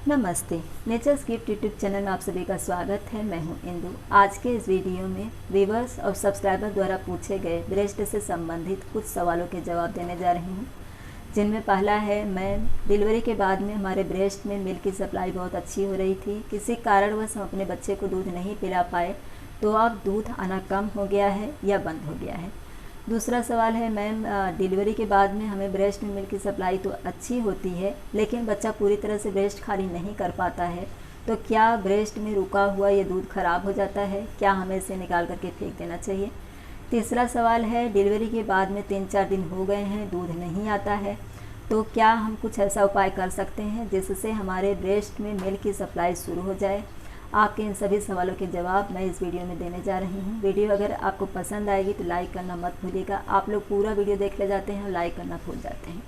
नमस्ते। Natures gift YouTube channel में आप सभी का स्वागत है। मैं हूं इंदु। आज के इस वीडियो में व्यूअर्स और सब्सक्राइबर द्वारा पूछे गए ब्रेस्ट से संबंधित कुछ सवालों के जवाब देने जा रही हूं, जिनमें पहला है, मैम डिलीवरी के बाद में हमारे ब्रेस्ट में मिल्क की सप्लाई बहुत अच्छी हो रही थी, किसी कारणवश हम अपने बच्चे को दूध नहीं पिला पाए, तो अब दूध आना कम हो गया है या बंद हो गया है। दूसरा सवाल है, मैम डिलीवरी के बाद में हमें ब्रेस्ट में मिल्क की सप्लाई तो अच्छी होती है, लेकिन बच्चा पूरी तरह से ब्रेस्ट खाली नहीं कर पाता है, तो क्या ब्रेस्ट में रुका हुआ ये दूध खराब हो जाता है? क्या हमें इसे निकाल करके फेंक देना चाहिए? तीसरा सवाल है, डिलीवरी के बाद में 3-4 दिन हो गए हैं, दूध नहीं आता है, तो क्या हम कुछ ऐसा उपाय कर सकते हैं जिससे हमारे ब्रेस्ट में मिल्क की सप्लाई शुरू हो जाए? आपके इन सभी सवालों के जवाब मैं इस वीडियो में देने जा रही हूँ। वीडियो अगर आपको पसंद आएगी तो लाइक करना मत भूलिएगा। आप लोग पूरा वीडियो देख ले जाते हैं और लाइक करना भूल जाते हैं।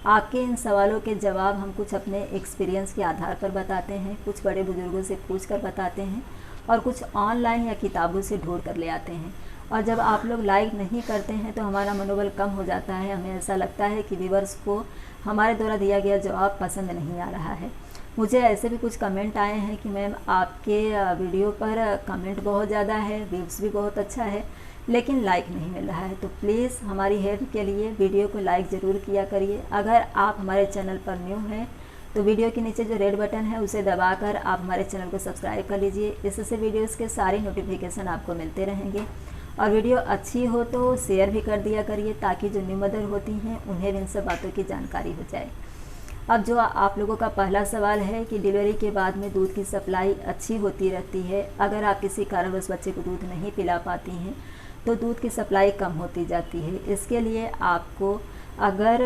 आपके इन सवालों के जवाब हम कुछ अपने एक्सपीरियंस के आधार पर बताते हैं, कुछ बड़े बुजुर्गों से पूछ कर बताते हैं और कुछ ऑनलाइन या किताबों से ढूंढ कर ले आते हैं। और जब आप लोग लाइक नहीं करते हैं तो हमारा मनोबल कम हो जाता है। हमें ऐसा लगता है कि व्यूअर्स को हमारे द्वारा दिया गया जवाब पसंद नहीं आ रहा है। मुझे ऐसे भी कुछ कमेंट आए हैं कि मैम आपके वीडियो पर कमेंट बहुत ज़्यादा है, व्यूज़ भी बहुत अच्छा है, लेकिन लाइक नहीं मिल रहा है। तो प्लीज़ हमारी हेल्प के लिए वीडियो को लाइक ज़रूर किया करिए। अगर आप हमारे चैनल पर न्यू हैं तो वीडियो के नीचे जो रेड बटन है उसे दबाकर आप हमारे चैनल को सब्सक्राइब कर लीजिए। इससे वीडियोज़ के सारे नोटिफिकेशन आपको मिलते रहेंगे। और वीडियो अच्छी हो तो शेयर भी कर दिया करिए, ताकि जो न्यू मदर होती हैं उन्हें भी इन सब बातों की जानकारी हो जाए। अब जो आप लोगों का पहला सवाल है कि डिलीवरी के बाद में दूध की सप्लाई अच्छी होती रहती है, अगर आप किसी कारणवश बच्चे को दूध नहीं पिला पाती हैं तो दूध की सप्लाई कम होती जाती है। इसके लिए आपको, अगर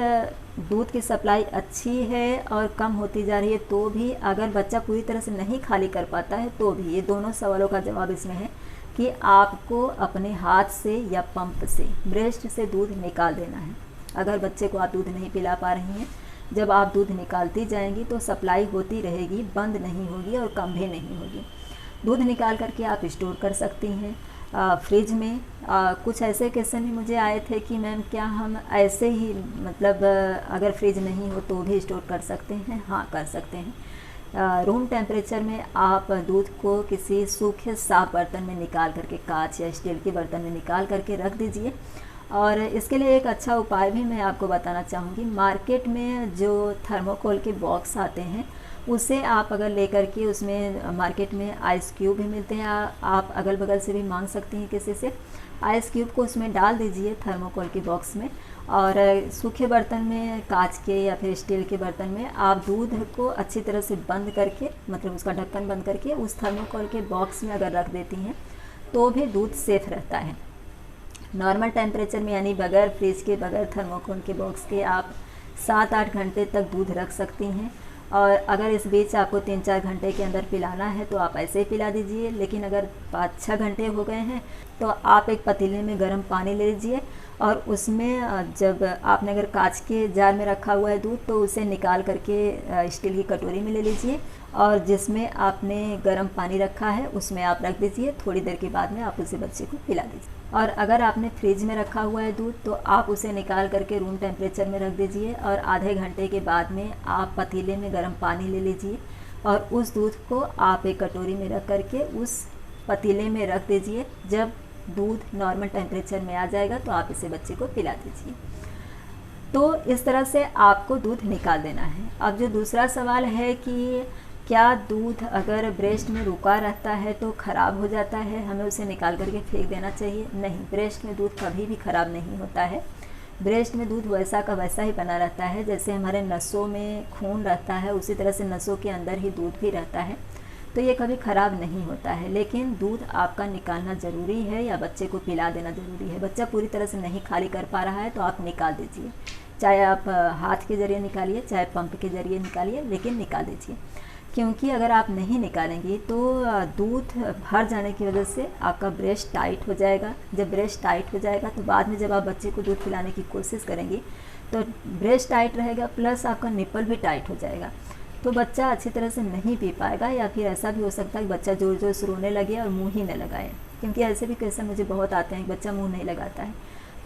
दूध की सप्लाई अच्छी है और कम होती जा रही है तो भी, अगर बच्चा पूरी तरह से नहीं खाली कर पाता है तो भी, ये दोनों सवालों का जवाब इसमें है कि आपको अपने हाथ से या पंप से ब्रेस्ट से दूध निकाल देना है। अगर बच्चे को आप दूध नहीं पिला पा रही हैं, जब आप दूध निकालती जाएंगी तो सप्लाई होती रहेगी, बंद नहीं होगी और कम भी नहीं होगी। दूध निकाल करके आप स्टोर कर सकती हैं फ्रिज में। कुछ ऐसे क्वेश्चन भी मुझे आए थे कि मैम क्या हम ऐसे ही, मतलब अगर फ्रिज नहीं हो तो भी स्टोर कर सकते हैं? हाँ, कर सकते हैं। रूम टेम्परेचर में आप दूध को किसी सूखे साफ बर्तन में निकाल करके, कांच या स्टील के बर्तन में निकाल करके रख दीजिए। और इसके लिए एक अच्छा उपाय भी मैं आपको बताना चाहूँगी। मार्केट में जो थर्मोकोल के बॉक्स आते हैं, उसे आप अगर लेकर के, उसमें मार्केट में आइस क्यूब भी मिलते हैं, आप अगल बगल से भी मांग सकती हैं किसी से। आइस क्यूब को उसमें डाल दीजिए थर्मोकोल के बॉक्स में, और सूखे बर्तन में, कांच के या फिर स्टील के बर्तन में आप दूध को अच्छी तरह से बंद करके, मतलब उसका ढक्कन बंद करके उस थर्मोकोल के बॉक्स में अगर रख देती हैं तो भी दूध सेफ रहता है। नॉर्मल टेम्परेचर में, यानी बगैर फ्रिज के, बगैर थर्मोकोल के बॉक्स के, आप 7-8 घंटे तक दूध रख सकती हैं। और अगर इस बीच आपको 3-4 घंटे के अंदर पिलाना है तो आप ऐसे ही पिला दीजिए। लेकिन अगर 5-6 घंटे हो गए हैं तो आप एक पतीले में गर्म पानी ले लीजिए, और उसमें, जब आपने अगर कांच के जार में रखा हुआ है दूध, तो उसे निकाल करके स्टील की कटोरी में ले लीजिए, और जिसमें आपने गर्म पानी रखा है उसमें आप रख दीजिए। थोड़ी देर के बाद में आप उसे बच्चे को पिला दीजिए। और अगर आपने फ्रिज में रखा हुआ है दूध, तो आप उसे निकाल करके रूम टेम्परेचर में रख दीजिए, और आधे घंटे के बाद में आप पतीले में गर्म पानी ले लीजिए, और उस दूध को आप एक कटोरी में रख करके उस पतीले में रख दीजिए। जब दूध नॉर्मल टेम्परेचर में आ जाएगा तो आप इसे बच्चे को पिला दीजिए। तो इस तरह से आपको दूध निकाल देना है। अब जो दूसरा सवाल है कि क्या दूध अगर ब्रेस्ट में रुका रहता है तो ख़राब हो जाता है, हमें उसे निकाल करके फेंक देना चाहिए? नहीं, ब्रेस्ट में दूध कभी भी ख़राब नहीं होता है। ब्रेस्ट में दूध वैसा का वैसा ही बना रहता है। जैसे हमारे नसों में खून रहता है, उसी तरह से नसों के अंदर ही दूध भी रहता है, तो ये कभी ख़राब नहीं होता है। लेकिन दूध आपका निकालना ज़रूरी है, या बच्चे को पिला देना ज़रूरी है। बच्चा पूरी तरह से नहीं खाली कर पा रहा है तो आप निकाल दीजिए, चाहे आप हाथ के ज़रिए निकालिए, चाहे पंप के ज़रिए निकालिए, लेकिन निकाल दीजिए। क्योंकि अगर आप नहीं निकालेंगी तो दूध भर जाने की वजह से आपका ब्रेस्ट टाइट हो जाएगा। जब ब्रेस्ट टाइट हो जाएगा तो बाद में जब आप बच्चे को दूध पिलाने की कोशिश करेंगी तो ब्रेस्ट टाइट रहेगा, प्लस आपका निपल भी टाइट हो जाएगा, तो बच्चा अच्छी तरह से नहीं पी पाएगा। या फिर ऐसा भी हो सकता है कि बच्चा जोर जोर से रोने लगे और मुँह ही न लगाए, क्योंकि ऐसे भी क्वेश्चन मुझे बहुत आते हैं कि बच्चा मुँह नहीं लगाता है।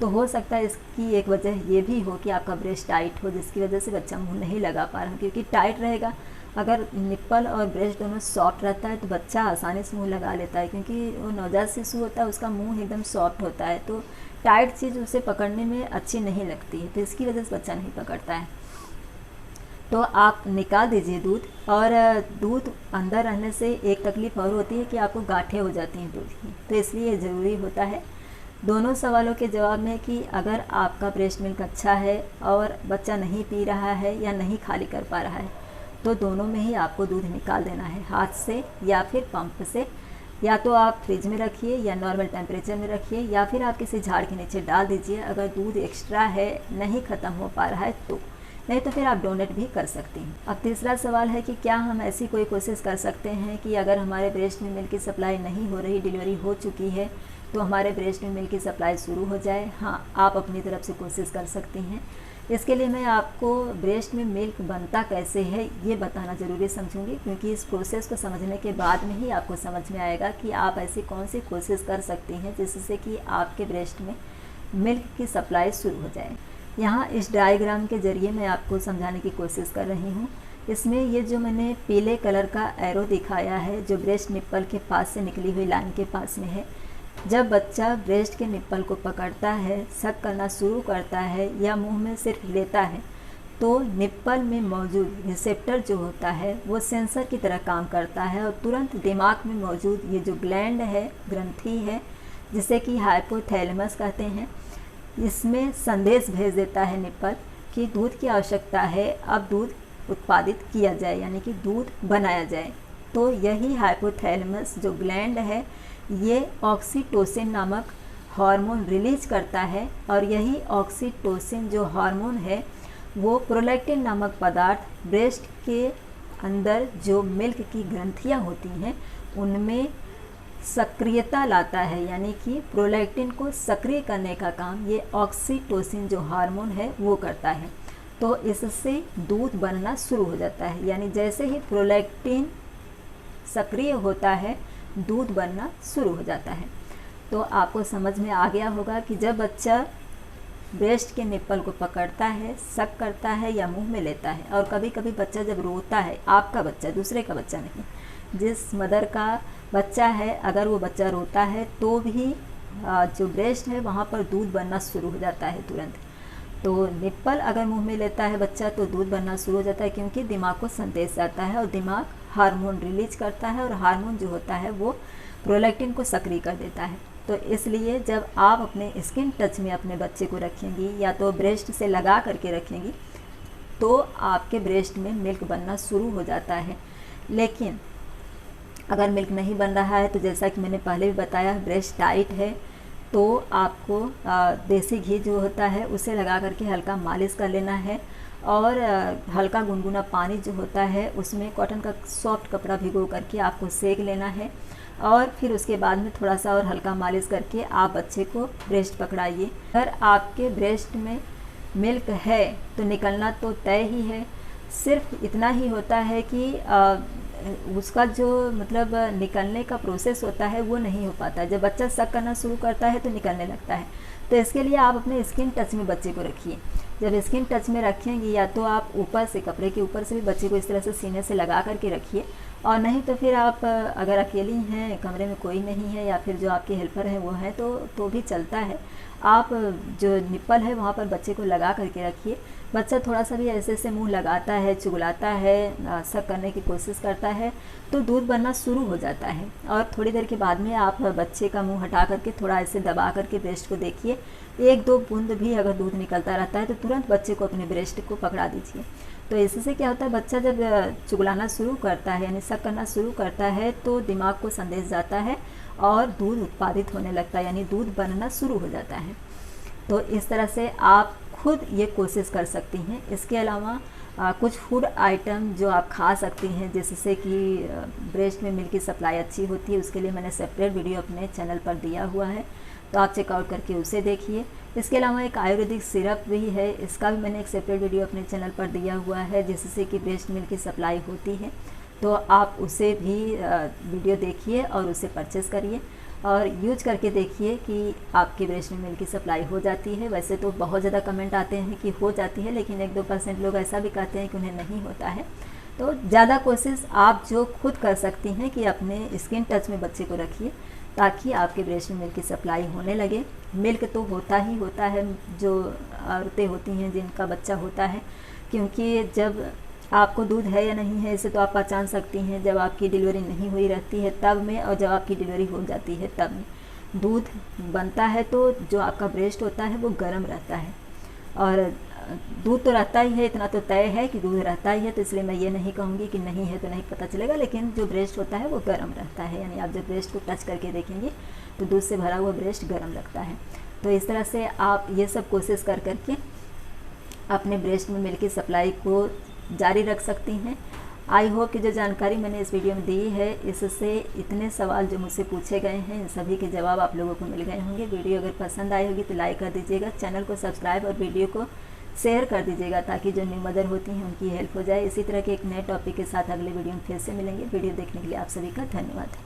तो हो सकता है इसकी एक वजह ये भी हो कि आपका ब्रेस्ट टाइट हो, जिसकी वजह से बच्चा मुँह नहीं लगा पा रहा, क्योंकि टाइट रहेगा अगर निप्पल और ब्रेस्ट दोनों सॉफ्ट रहता है तो बच्चा आसानी से मुंह लगा लेता है, क्योंकि वो नवजात शिशु होता है उसका मुंह एकदम सॉफ्ट होता है, तो टाइट चीज़ उसे पकड़ने में अच्छी नहीं लगती है, तो इसकी वजह से बच्चा नहीं पकड़ता है। तो आप निकाल दीजिए दूध। और दूध अंदर रहने से एक तकलीफ़ और होती है कि आपको गांठें हो जाती हैं दूध की, तो इसलिए ज़रूरी होता है दोनों सवालों के जवाब में कि अगर आपका ब्रेस्ट मिल्क अच्छा है और बच्चा नहीं पी रहा है या नहीं खाली कर पा रहा है, तो दोनों में ही आपको दूध निकाल देना है, हाथ से या फिर पंप से। या तो आप फ्रिज में रखिए या नॉर्मल टेम्परेचर में रखिए, या फिर आप किसी झाड़ के नीचे डाल दीजिए अगर दूध एक्स्ट्रा है, नहीं ख़त्म हो पा रहा है तो। नहीं तो फिर आप डोनेट भी कर सकती हैं। अब तीसरा सवाल है कि क्या हम ऐसी कोई कोशिश कर सकते हैं कि अगर हमारे ब्रेस्ट में मिल्क की सप्लाई नहीं हो रही, डिलीवरी हो चुकी है, तो हमारे ब्रेस्ट में मिल्क की सप्लाई शुरू हो जाए। हाँ, आप अपनी तरफ से कोशिश कर सकती हैं। इसके लिए मैं आपको ब्रेस्ट में मिल्क बनता कैसे है ये बताना ज़रूरी समझूंगी, क्योंकि इस प्रोसेस को समझने के बाद में ही आपको समझ में आएगा कि आप ऐसी कौन सी कोशिश कर सकती हैं जिससे कि आपके ब्रेस्ट में मिल्क की सप्लाई शुरू हो जाए। यहाँ इस डायग्राम के ज़रिए मैं आपको समझाने की कोशिश कर रही हूँ। इसमें ये जो मैंने पीले कलर का एरो दिखाया है, जो ब्रेस्ट निप्पल के पास से निकली हुई लाइन के पास में है, जब बच्चा ब्रेस्ट के निप्पल को पकड़ता है, सक करना शुरू करता है या मुंह में सिर्फ लेता है, तो निप्पल में मौजूद रिसेप्टर जो होता है वो सेंसर की तरह काम करता है और तुरंत दिमाग में मौजूद ये जो ग्लैंड है, ग्रंथि है, जिसे कि हाइपोथैलेमस कहते हैं, इसमें संदेश भेज देता है निप्पल कि दूध की आवश्यकता है, अब दूध उत्पादित किया जाए, यानी कि दूध बनाया जाए। तो यही हाइपोथैलेमस जो ग्लैंड है ये ऑक्सीटोसिन नामक हार्मोन रिलीज करता है, और यही ऑक्सीटोसिन जो हार्मोन है वो प्रोलैक्टिन नामक पदार्थ ब्रेस्ट के अंदर जो मिल्क की ग्रंथियां होती हैं उनमें सक्रियता लाता है, यानी कि प्रोलैक्टिन को सक्रिय करने का काम ये ऑक्सीटोसिन जो हार्मोन है वो करता है। तो इससे दूध बनना शुरू हो जाता है, यानी जैसे ही प्रोलैक्टिन सक्रिय होता है दूध बनना शुरू हो जाता है। तो आपको समझ में आ गया होगा कि जब बच्चा ब्रेस्ट के निप्पल को पकड़ता है, सक करता है या मुंह में लेता है, और कभी कभी बच्चा जब रोता है, आपका बच्चा, दूसरे का बच्चा नहीं, जिस मदर का बच्चा है, अगर वो बच्चा रोता है तो भी जो ब्रेस्ट है वहाँ पर दूध बनना शुरू हो जाता है तुरंत। तो निप्पल अगर मुंह में लेता है बच्चा तो दूध बनना शुरू हो जाता है, क्योंकि दिमाग को संदेश जाता है और दिमाग हार्मोन रिलीज करता है, और हार्मोन जो होता है वो प्रोलैक्टिन को सक्रिय कर देता है। तो इसलिए जब आप अपने स्किन टच में अपने बच्चे को रखेंगी या तो ब्रेस्ट से लगा करके रखेंगी तो आपके ब्रेस्ट में मिल्क बनना शुरू हो जाता है। लेकिन अगर मिल्क नहीं बन रहा है तो जैसा कि मैंने पहले भी बताया, ब्रेस्ट टाइट है, तो आपको देसी घी जो होता है उसे लगा करके हल्का मालिश कर लेना है, और हल्का गुनगुना पानी जो होता है उसमें कॉटन का सॉफ्ट कपड़ा भिगो करके आपको सेक लेना है, और फिर उसके बाद में थोड़ा सा और हल्का मालिश करके आप बच्चे को ब्रेस्ट पकड़ाइए। अगर आपके ब्रेस्ट में मिल्क है तो निकलना तो तय ही है, सिर्फ इतना ही होता है कि उसका जो मतलब निकलने का प्रोसेस होता है वो नहीं हो पाता। जब बच्चा सक करना शुरू करता है तो निकलने लगता है। तो इसके लिए आप अपने स्किन टच में बच्चे को रखिए। जब स्किन टच में रखेंगी या तो आप ऊपर से, कपड़े के ऊपर से भी बच्चे को इस तरह से सीने से लगा करके रखिए, और नहीं तो फिर आप अगर अकेली हैं, कमरे में कोई नहीं है या फिर जो आपके हेल्पर हैं वो हैं तो भी चलता है। आप जो निप्पल है वहाँ पर बच्चे को लगा करके रखिए। बच्चा थोड़ा सा भी ऐसे ऐसे मुंह लगाता है, चुगलाता है, सक करने की कोशिश करता है तो दूध बनना शुरू हो जाता है। और थोड़ी देर के बाद में आप बच्चे का मुंह हटा करके थोड़ा ऐसे दबा करके ब्रेस्ट को देखिए, 1-2 बूंद भी अगर दूध निकलता रहता है तो तुरंत बच्चे को अपने ब्रेस्ट को पकड़ा दीजिए। तो इससे क्या होता है, बच्चा जब चुगलाना शुरू करता है यानी सक करना शुरू करता है तो दिमाग को संदेश जाता है और दूध उत्पादित होने लगता है, यानी दूध बनना शुरू हो जाता है। तो इस तरह से आप खुद ये कोशिश कर सकती हैं। इसके अलावा कुछ फूड आइटम जो आप खा सकती हैं जिससे कि ब्रेस्ट में मिल्क की सप्लाई अच्छी होती है, उसके लिए मैंने सेपरेट वीडियो अपने चैनल पर दिया हुआ है, तो आप चेकआउट करके उसे देखिए। इसके अलावा एक आयुर्वेदिक सिरप भी है, इसका भी मैंने एक सेपरेट वीडियो अपने चैनल पर दिया हुआ है जिससे कि ब्रेस्ट मिल्क की सप्लाई होती है, तो आप उसे भी वीडियो देखिए और उसे परचेज़ करिए और यूज करके देखिए कि आपके ब्रेस्ट में मिल्क की सप्लाई हो जाती है। वैसे तो बहुत ज़्यादा कमेंट आते हैं कि हो जाती है, लेकिन 1-2% लोग ऐसा भी कहते हैं कि उन्हें नहीं होता है। तो ज़्यादा कोशिश आप जो खुद कर सकती हैं कि अपने स्किन टच में बच्चे को रखिए, ताकि आपके ब्रेस्ट में मिल्क की सप्लाई होने लगे। मिल्क तो होता ही होता है जो औरतें होती हैं जिनका बच्चा होता है, क्योंकि जब आपको दूध है या नहीं है इसे तो आप पहचान सकती हैं जब आपकी डिलीवरी नहीं हुई रहती है तब में, और जब आपकी डिलीवरी हो जाती है तब में दूध बनता है तो जो आपका ब्रेस्ट होता है वो गर्म रहता है। और दूध तो रहता ही है, इतना तो तय है कि दूध रहता ही है, तो इसलिए मैं ये नहीं कहूँगी कि नहीं है तो नहीं पता चलेगा, लेकिन जो ब्रेस्ट होता है वो गर्म रहता है। यानी आप जब ब्रेस्ट को टच करके देखेंगे तो दूध से भरा हुआ ब्रेस्ट गर्म लगता है। तो इस तरह से आप ये सब कोशिश कर करके अपने ब्रेस्ट में मिल्क की सप्लाई को जारी रख सकती हैं। आई होप कि जो जानकारी मैंने इस वीडियो में दी है, इससे इतने सवाल जो मुझसे पूछे गए हैं इन सभी के जवाब आप लोगों को मिल गए होंगे। वीडियो अगर पसंद आई होगी तो लाइक कर दीजिएगा, चैनल को सब्सक्राइब और वीडियो को शेयर कर दीजिएगा, ताकि जो न्यू मदर होती हैं उनकी हेल्प हो जाए। इसी तरह के एक नए टॉपिक के साथ अगले वीडियो में फिर से मिलेंगे। वीडियो देखने के लिए आप सभी का धन्यवाद।